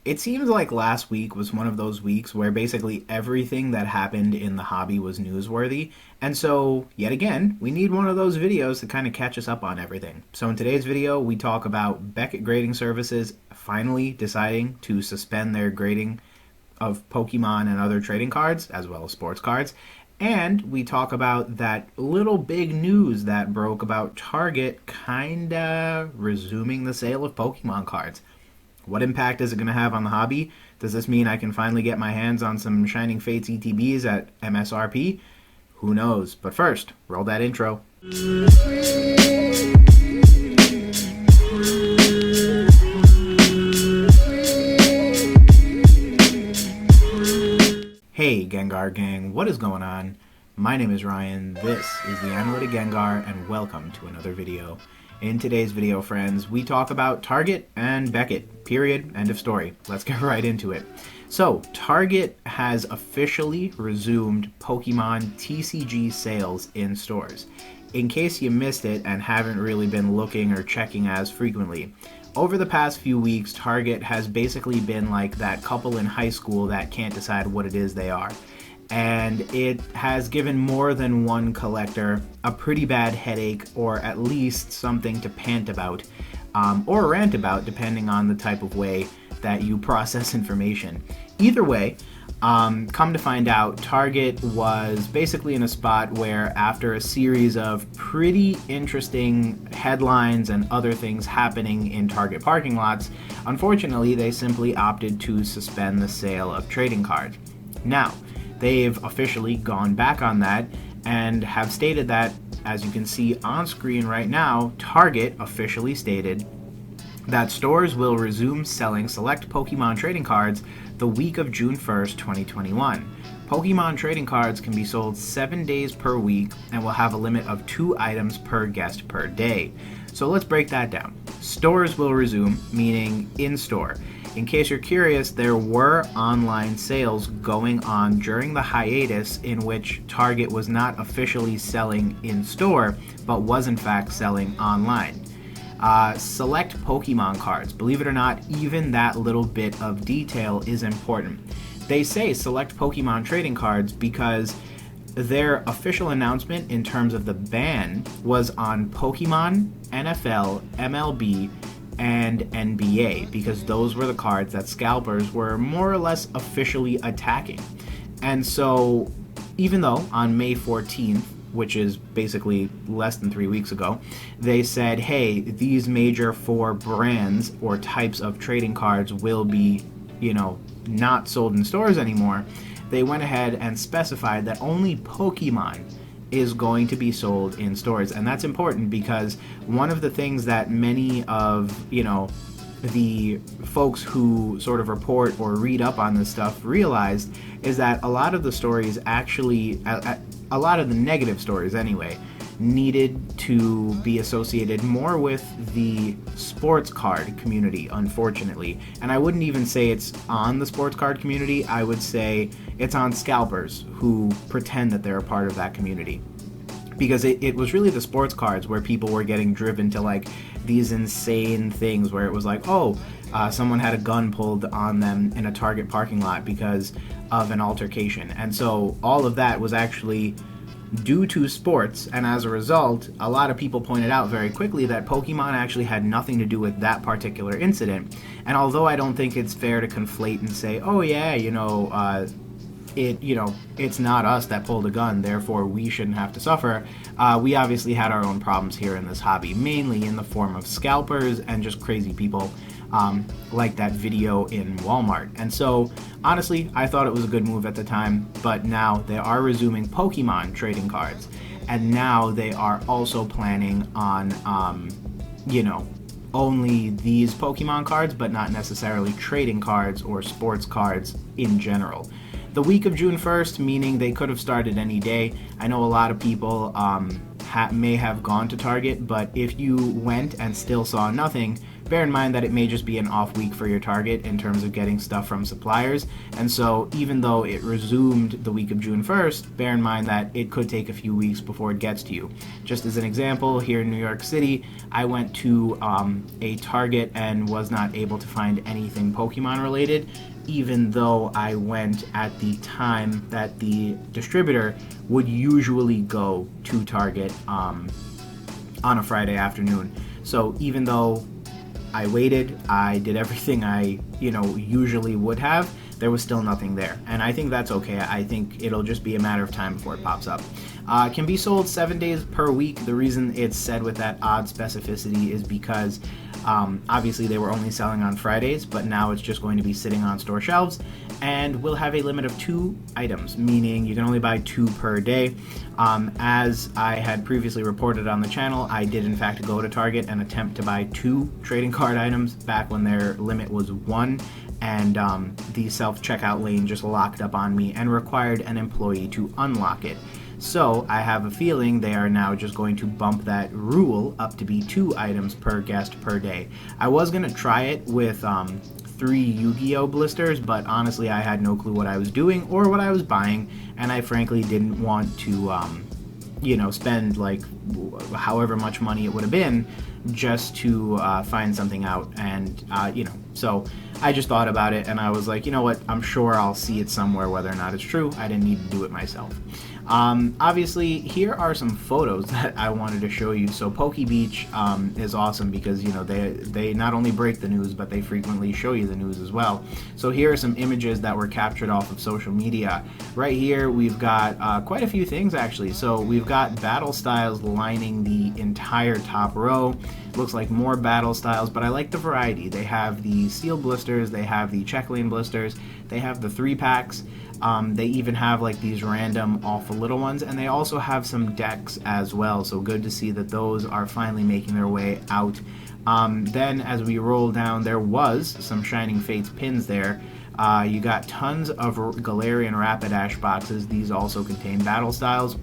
It seems like last week was one of those weeks where basically everything that happened in the hobby was newsworthy. And so, yet again, we need one of those videos to kind of catch us up on everything. So, in today's video, we talk about Beckett Grading Services finally deciding to suspend their grading of Pokemon and other trading cards, as well as sports cards. And we talk about that little big news that broke about Target kinda resuming the sale of Pokemon cards. What impact is it going to have on the hobby? Does this mean I can finally get my hands on some Shining Fates ETBs at MSRP? Who knows? But first, roll that intro. Hey Gengar gang, what is going on? My name is Ryan, this is the Analytic Gengar, and welcome to another video. In today's video, friends, we talk about Target and Beckett. Period. End of story. Let's get right into it. So, Target has officially resumed Pokemon TCG sales in stores. In case you missed it and haven't really been looking or checking as frequently, over the past few weeks, Target has basically been like that couple in high school that can't decide what it is they are. And it has given more than one collector a pretty bad headache, or at least something to pant about, or rant about, depending on the type of way that you process information. Either way, come to find out, Target was basically in a spot where, after a series of pretty interesting headlines and other things happening in Target parking lots, unfortunately they simply opted to suspend the sale of trading cards. Now, they've officially gone back on that and have stated that, as you can see on screen right now, Target officially stated that stores will resume selling select Pokemon trading cards the week of June 1st, 2021. Pokemon trading cards can be sold 7 days per week and will have a limit of 2 items per guest per day. So let's break that down. Stores will resume, meaning in-store. In case you're curious, there were online sales going on during the hiatus in which Target was not officially selling in-store, but was in fact selling online. Select Pokemon cards. Believe it or not, even that little bit of detail is important. They say select Pokemon trading cards because their official announcement in terms of the ban was on Pokemon, NFL, MLB, and NBA, because those were the cards that scalpers were more or less officially attacking. And so, even though on May 14th, which is basically less than 3 weeks ago, they said, hey, these major 4 brands or types of trading cards will be, not sold in stores anymore, they went ahead and specified that only Pokemon is going to be sold in stores. And that's important because one of the things that many of, the folks who sort of report or read up on this stuff realized is that a lot of the stories actually, a lot of the negative stories anyway, needed to be associated more with the sports card community, unfortunately. And I wouldn't even say it's on the sports card community, I would say it's on scalpers who pretend that they're a part of that community. Because it was really the sports cards where people were getting driven to like these insane things where it was like, someone had a gun pulled on them in a Target parking lot because of an altercation. And so all of that was actually due to sports, and as a result, a lot of people pointed out very quickly that Pokemon actually had nothing to do with that particular incident. And although I don't think it's fair to conflate and say, it's not us that pulled a gun, therefore we shouldn't have to suffer, we obviously had our own problems here in this hobby, mainly in the form of scalpers and just crazy people like that video in Walmart. And so, honestly, I thought it was a good move at the time, but now they are resuming Pokemon trading cards, and now they are also planning on, only these Pokemon cards, but not necessarily trading cards or sports cards in general. The week of June 1st, meaning they could have started any day. I know a lot of people may have gone to Target, but if you went and still saw nothing, bear in mind that it may just be an off week for your target in terms of getting stuff from suppliers. And so even though it resumed the week of June 1st, bear in mind that it could take a few weeks before it gets to you. Just as an example, here in New York City, I went to a Target and was not able to find anything Pokemon related, even though I went at the time that the distributor would usually go to Target on a Friday afternoon. So even though I waited, I did everything I usually would have, there was still nothing there. And I think that's okay. I think it'll just be a matter of time before it pops up. Can be sold 7 days per week. The reason it's said with that odd specificity is because obviously they were only selling on Fridays, but now it's just going to be sitting on store shelves, and we'll have a limit of 2 items, meaning you can only buy 2 per day. As I had previously reported on the channel, I did in fact go to Target and attempt to buy 2 trading card items back when their limit was 1, and the self-checkout lane just locked up on me and required an employee to unlock it. So I have a feeling they are now just going to bump that rule up to be 2 items per guest per day. I was going to try it with 3 Yu-Gi-Oh blisters, but honestly I had no clue what I was doing or what I was buying, and I frankly didn't want to spend like however much money it would have been just to find something out. And so I just thought about it and I was like, you know what, I'm sure I'll see it somewhere whether or not it's true. I didn't need to do it myself. Obviously, here are some photos that I wanted to show you. So Poke Beach is awesome because they not only break the news, but they frequently show you the news as well. So here are some images that were captured off of social media. Right here we've got quite a few things actually. So we've got battle styles lining the entire top row. Looks like more battle styles, but I like the variety. They have the steel blisters, they have the check lane blisters, they have the 3-packs. They even have like these random awful little ones, and they also have some decks as well, so good to see that those are finally making their way out. Then as we roll down, there was some Shining Fates pins there. You got tons of Galarian Rapidash boxes. These also contain battle styles.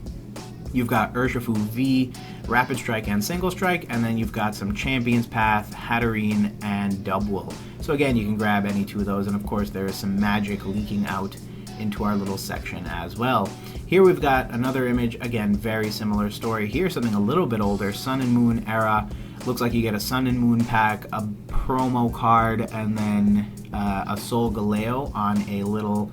You've got Urshifu V, Rapid Strike and Single Strike, and then you've got some Champion's Path, Hatterene, and Dubwool. So again, you can grab any 2 of those, and of course there is some magic leaking out into our little section as well. Here we've got another image, again, very similar story. Here's something a little bit older, Sun and Moon era. Looks like you get a Sun and Moon pack, a promo card, and then a Soul Galeo on a little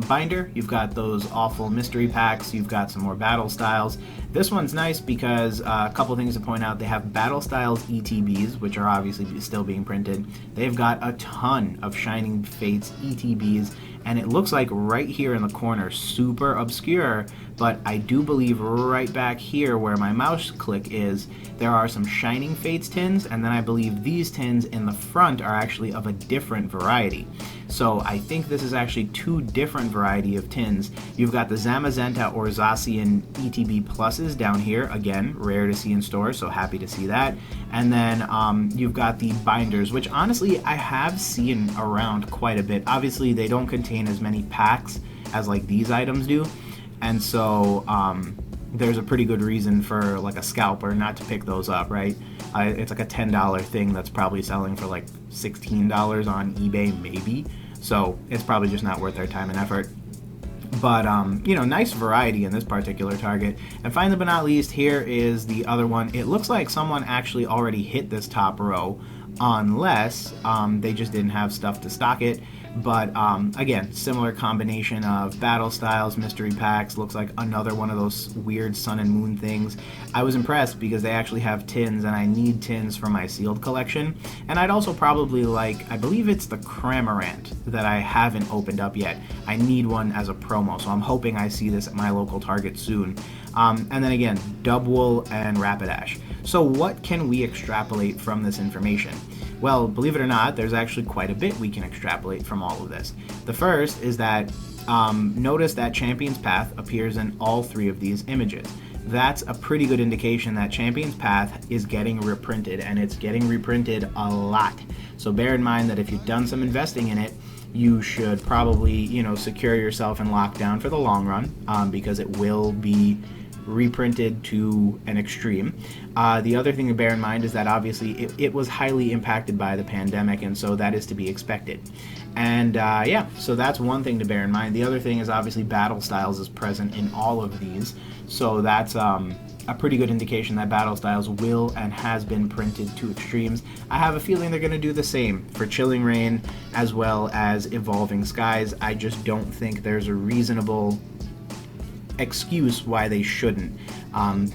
binder. You've got those awful mystery packs, you've got some more battle styles. This one's nice because a couple things to point out. They have battle styles ETBs, which are obviously still being printed. They've got a ton of Shining Fates ETBs, and it looks like right here in the corner, super obscure, but I do believe right back here where my mouse click is, there are some Shining Fates tins, and then I believe these tins in the front are actually of a different variety. So I think this is actually 2 different variety of tins. You've got the Zamazenta or Zacian ETB pluses down here, again, rare to see in stores, so happy to see that. And then you've got the binders, which honestly I have seen around quite a bit. Obviously they don't contain as many packs as like these items do, and so there's a pretty good reason for like a scalper not to pick those up, right? It's like a $10 thing that's probably selling for like $16 on eBay maybe, so it's probably just not worth their time and effort. But nice variety in this particular Target. And finally but not least, here is the other one. It looks like someone actually already hit this top row, unless they just didn't have stuff to stock it. But again, similar combination of battle styles, mystery packs. Looks like another one of those weird Sun and Moon things. I was impressed because they actually have tins, and I need tins for my sealed collection. And I'd also probably like, I believe it's the Cramorant that I haven't opened up yet. I need one as a promo, so I'm hoping I see this at my local Target soon. And then again, Dubwool and Rapidash. So what can we extrapolate from this information? Well, believe it or not, there's actually quite a bit we can extrapolate from all of this. The first is that notice that Champion's Path appears in all 3 of these images. That's a pretty good indication that Champion's Path is getting reprinted, and it's getting reprinted a lot. So bear in mind that if you've done some investing in it, you should probably, secure yourself in lockdown for the long run, because it will be reprinted to an extreme. The other thing to bear in mind is that obviously it was highly impacted by the pandemic, and so that is to be expected. And yeah, so that's one thing to bear in mind. The other thing is obviously Battle Styles is present in all of these, so that's a pretty good indication that Battle Styles will and has been printed to extremes. I have a feeling they're going to do the same for Chilling Reign as well as Evolving Skies. I just don't think there's a reasonable excuse why they shouldn't.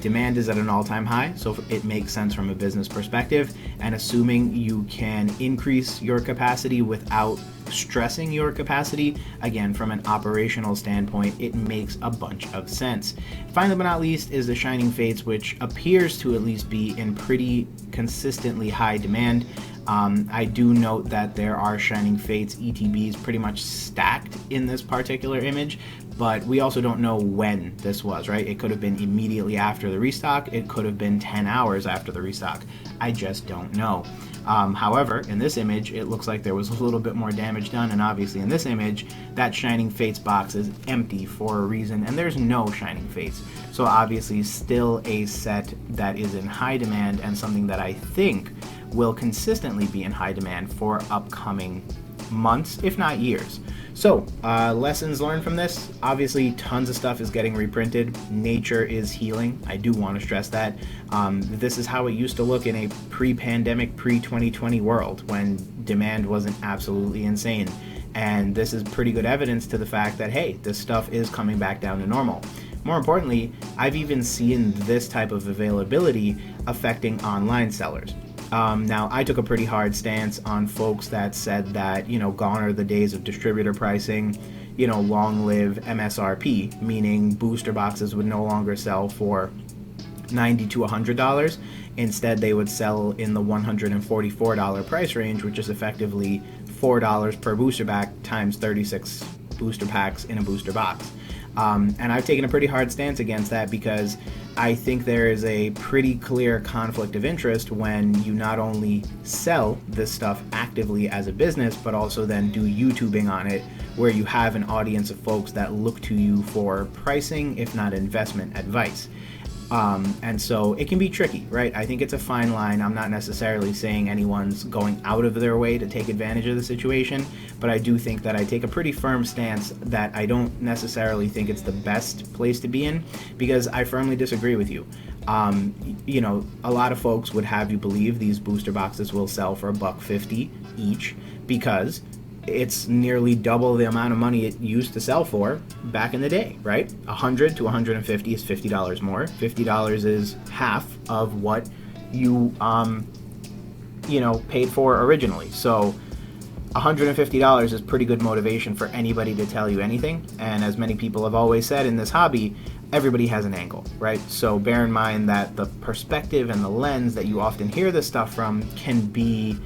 Demand is at an all-time high, so it makes sense from a business perspective, and assuming you can increase your capacity without stressing your capacity, again, from an operational standpoint, it makes a bunch of sense. Finally but not least is the Shining Fates, which appears to at least be in pretty consistently high demand. I do note that there are Shining Fates ETBs pretty much stacked in this particular image, but we also don't know when this was, right? It could have been immediately after the restock. It could have been 10 hours after the restock. I just don't know. However, in this image, it looks like there was a little bit more damage done, and obviously in this image, that Shining Fates box is empty for a reason, and there's no Shining Fates. So obviously still a set that is in high demand, and something that I think will consistently be in high demand for upcoming months, if not years. So, lessons learned from this. Obviously, tons of stuff is getting reprinted. Nature is healing. I do want to stress that. This is how it used to look in a pre-pandemic, pre-2020 world when demand wasn't absolutely insane. And this is pretty good evidence to the fact that, hey, this stuff is coming back down to normal. More importantly, I've even seen this type of availability affecting online sellers. Now, I took a pretty hard stance on folks that said that, gone are the days of distributor pricing, long live MSRP, meaning booster boxes would no longer sell for $90 to $100. Instead, they would sell in the $144 price range, which is effectively $4 per booster pack times 36 booster packs in a booster box. And I've taken a pretty hard stance against that because I think there is a pretty clear conflict of interest when you not only sell this stuff actively as a business, but also then do YouTubing on it, where you have an audience of folks that look to you for pricing, if not investment advice. And so it can be tricky, right? I think it's a fine line. I'm not necessarily saying anyone's going out of their way to take advantage of the situation, but I do think that I take a pretty firm stance that I don't necessarily think it's the best place to be in, because I firmly disagree with you. A lot of folks would have you believe these booster boxes will sell for $1.50 each because it's nearly double the amount of money it used to sell for back in the day, right? $100 to $150 is $50 more. $50 is half of what you, paid for originally. So $150 is pretty good motivation for anybody to tell you anything. And as many people have always said in this hobby, everybody has an angle, right? So bear in mind that the perspective and the lens that you often hear this stuff from can be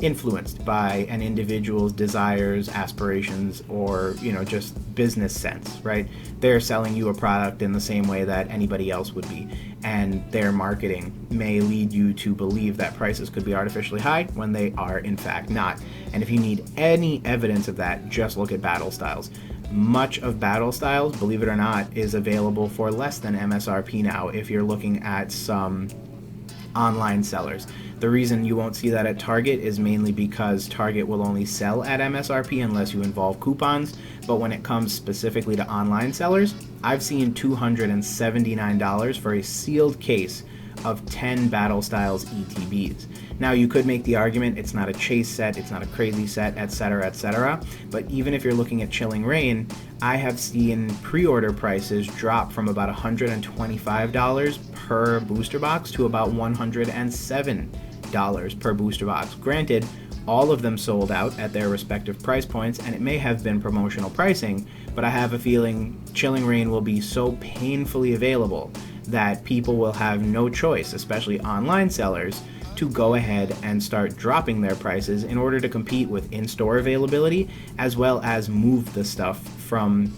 influenced by an individual's desires, aspirations, or just business sense, right? They're selling you a product in the same way that anybody else would be, and their marketing may lead you to believe that prices could be artificially high when they are in fact not. And if you need any evidence of that, just look at Battle Styles. Much of Battle Styles, believe it or not, is available for less than MSRP now if you're looking at some online sellers. The reason you won't see that at Target is mainly because Target will only sell at MSRP unless you involve coupons, but when it comes specifically to online sellers, I've seen $279 for a sealed case of 10 Battle Styles ETBs. Now, you could make the argument it's not a chase set, it's not a crazy set, etc., but even if you're looking at Chilling Reign, I have seen pre-order prices drop from about $125 per booster box to about $107 per booster box. Granted, all of them sold out at their respective price points, and it may have been promotional pricing, but I have a feeling Chilling Reign will be so painfully available that people will have no choice, especially online sellers, to go ahead and start dropping their prices in order to compete with in-store availability, as well as move the stuff from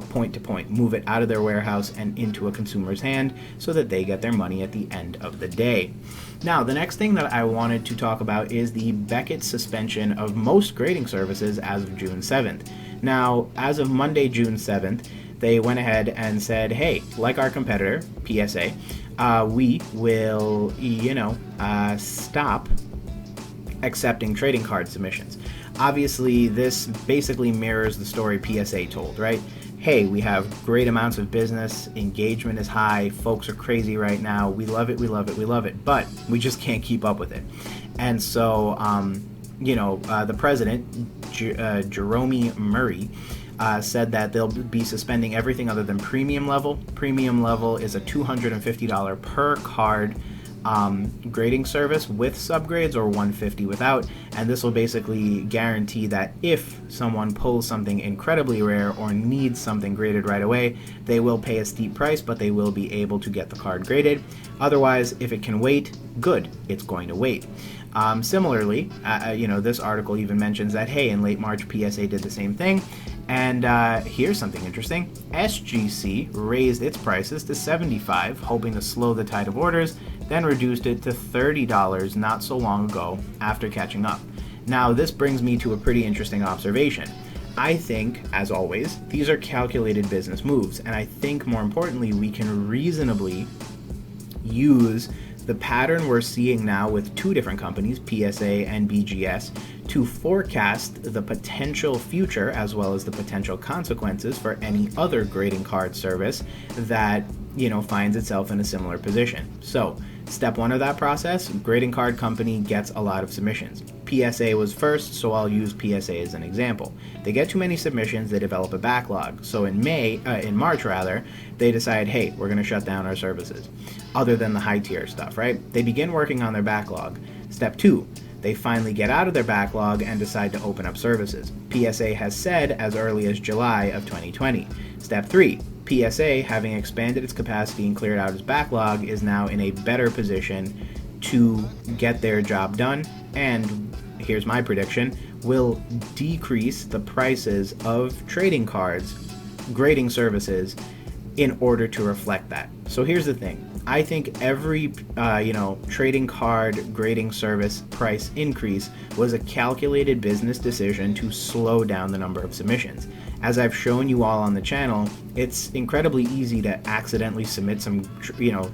point to point, move it out of their warehouse and into a consumer's hand so that they get their money at the end of the day. Now, the next thing that I wanted to talk about is the Becket suspension of most grading services as of June 7th. Now, as of Monday, June 7th, they went ahead and said, hey, like our competitor, PSA, we will, stop accepting trading card submissions. Obviously, this basically mirrors the story PSA told, right? Hey, we have great amounts of business, engagement is high, folks are crazy right now, we love it, we love it, we love it, but we just can't keep up with it. And so, the president, Jerome Murray, said that they'll be suspending everything other than premium level. Premium level is a $250 per card grading service with subgrades, or $150 without, and this will basically guarantee that if someone pulls something incredibly rare or needs something graded right away, they will pay a steep price, but they will be able to get the card graded. Otherwise, if it can wait, good, it's going to wait. Similarly, this article even mentions that, hey, in late March, PSA did the same thing. And here's something interesting. SGC raised its prices to $75, hoping to slow the tide of orders, then reduced it to $30 not so long ago after catching up. Now, this brings me to a pretty interesting observation. I think, as always, these are calculated business moves, and I think more importantly, we can reasonably use the pattern we're seeing now with two different companies, PSA and BGS, to forecast the potential future as well as the potential consequences for any other grading card service that, finds itself in a similar position. So, step one of that process, grading card company gets a lot of submissions. PSA was first, so I'll use PSA as an example. They get too many submissions, they develop a backlog. So in March, they decide, hey, we're going to shut down our services, other than the high tier stuff, right? They begin working on their backlog. Step two, they finally get out of their backlog and decide to open up services. PSA has said as early as July of 2020. Step three, PSA, having expanded its capacity and cleared out its backlog, is now in a better position to get their job done, and here's my prediction, will decrease the prices of trading cards, grading services, in order to reflect that. So here's the thing. I think every, trading card grading service price increase was a calculated business decision to slow down the number of submissions. As I've shown you all on the channel, it's incredibly easy to accidentally submit some,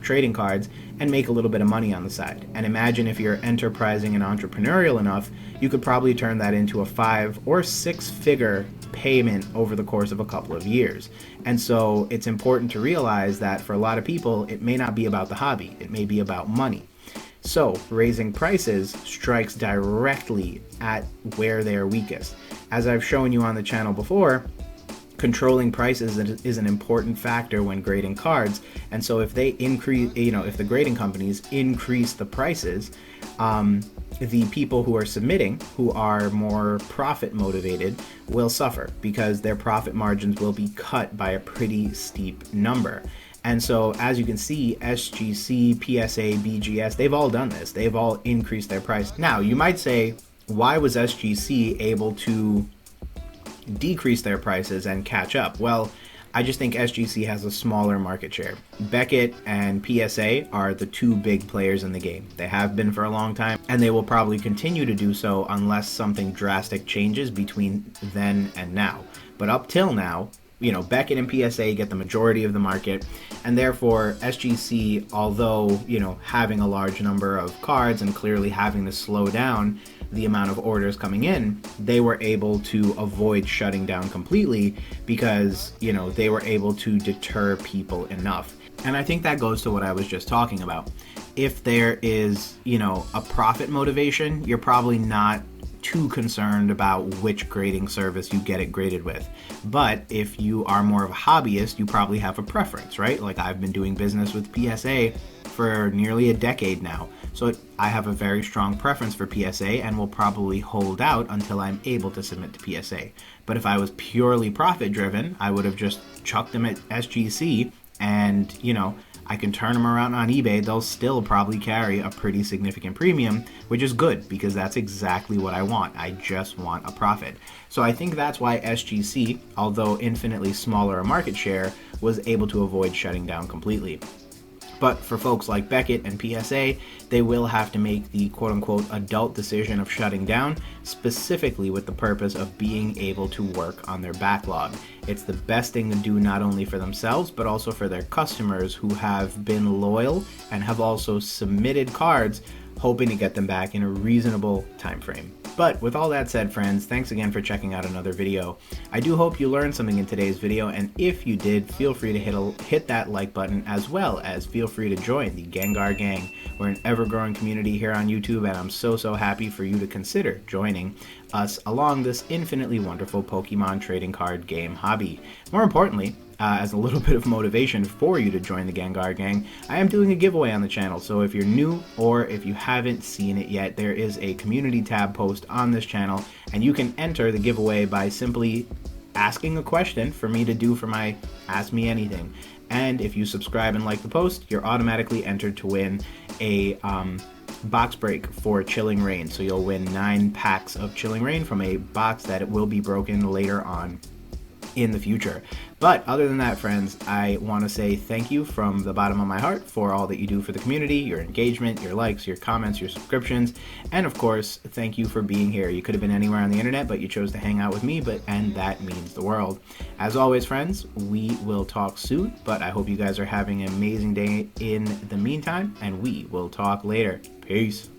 trading cards and make a little bit of money on the side. And imagine if you're enterprising and entrepreneurial enough, you could probably turn that into a 5 or 6 figure payment over the course of a couple of years. And so it's important to realize that for a lot of people, it may not be about the hobby, it may be about money. So raising prices strikes directly at where they are weakest. As I've shown you on the channel before, controlling prices is an important factor when grading cards. And so if they increase, if the grading companies increase the prices, the people who are submitting, who are more profit motivated, will suffer because their profit margins will be cut by a pretty steep number. And so as you can see, SGC, PSA, BGS, they've all done this. They've all increased their price. Now, you might say, why was SGC able to decrease their prices and catch up? Well, I just think SGC has a smaller market share. Beckett and PSA are the two big players in the game. They have been for a long time, and they will probably continue to do so unless something drastic changes between then and now. But up till now, Beckett and PSA get the majority of the market, and therefore SGC, although, having a large number of cards and clearly having to slow down the amount of orders coming in, they were able to avoid shutting down completely because, they were able to deter people enough. And I think that goes to what I was just talking about. If there is, a profit motivation, you're probably not too concerned about which grading service you get it graded with. But if you are more of a hobbyist, you probably have a preference, right? Like I've been doing business with PSA for nearly a decade now. So I have a very strong preference for PSA and will probably hold out until I'm able to submit to PSA. But if I was purely profit driven, I would have just chucked them at SGC and, I can turn them around on eBay. They'll still probably carry a pretty significant premium, which is good because that's exactly what I want. I just want a profit. So I think that's why SGC, although infinitely smaller a market share, was able to avoid shutting down completely. But for folks like Beckett and PSA, they will have to make the quote-unquote adult decision of shutting down, specifically with the purpose of being able to work on their backlog. It's the best thing to do not only for themselves, but also for their customers who have been loyal and have also submitted cards, hoping to get them back in a reasonable time frame. But with all that said, friends, thanks again for checking out another video. I do hope you learned something in today's video, and if you did, feel free to hit that like button, as well as feel free to join the Gengar Gang. We're an ever-growing community here on YouTube, and I'm so happy for you to consider joining us along this infinitely wonderful Pokemon trading card game hobby. More importantly, as a little bit of motivation for you to join the Gengar Gang, I am doing a giveaway on the channel, so if you're new or if you haven't seen it yet, there is a community tab post on this channel, and you can enter the giveaway by simply asking a question for me to do for my Ask Me Anything. And if you subscribe and like the post, you're automatically entered to win a box break for Chilling Reign. So you'll win 9 packs of Chilling Reign from a box that it will be broken later on in the future. But other than that, friends, I want to say thank you from the bottom of my heart for all that you do for the community, your engagement, your likes, your comments, your subscriptions, and of course, thank you for being here. You could have been anywhere on the internet, but you chose to hang out with me, and that means the world. As always, friends, we will talk soon, but I hope you guys are having an amazing day in the meantime, and we will talk later. Peace.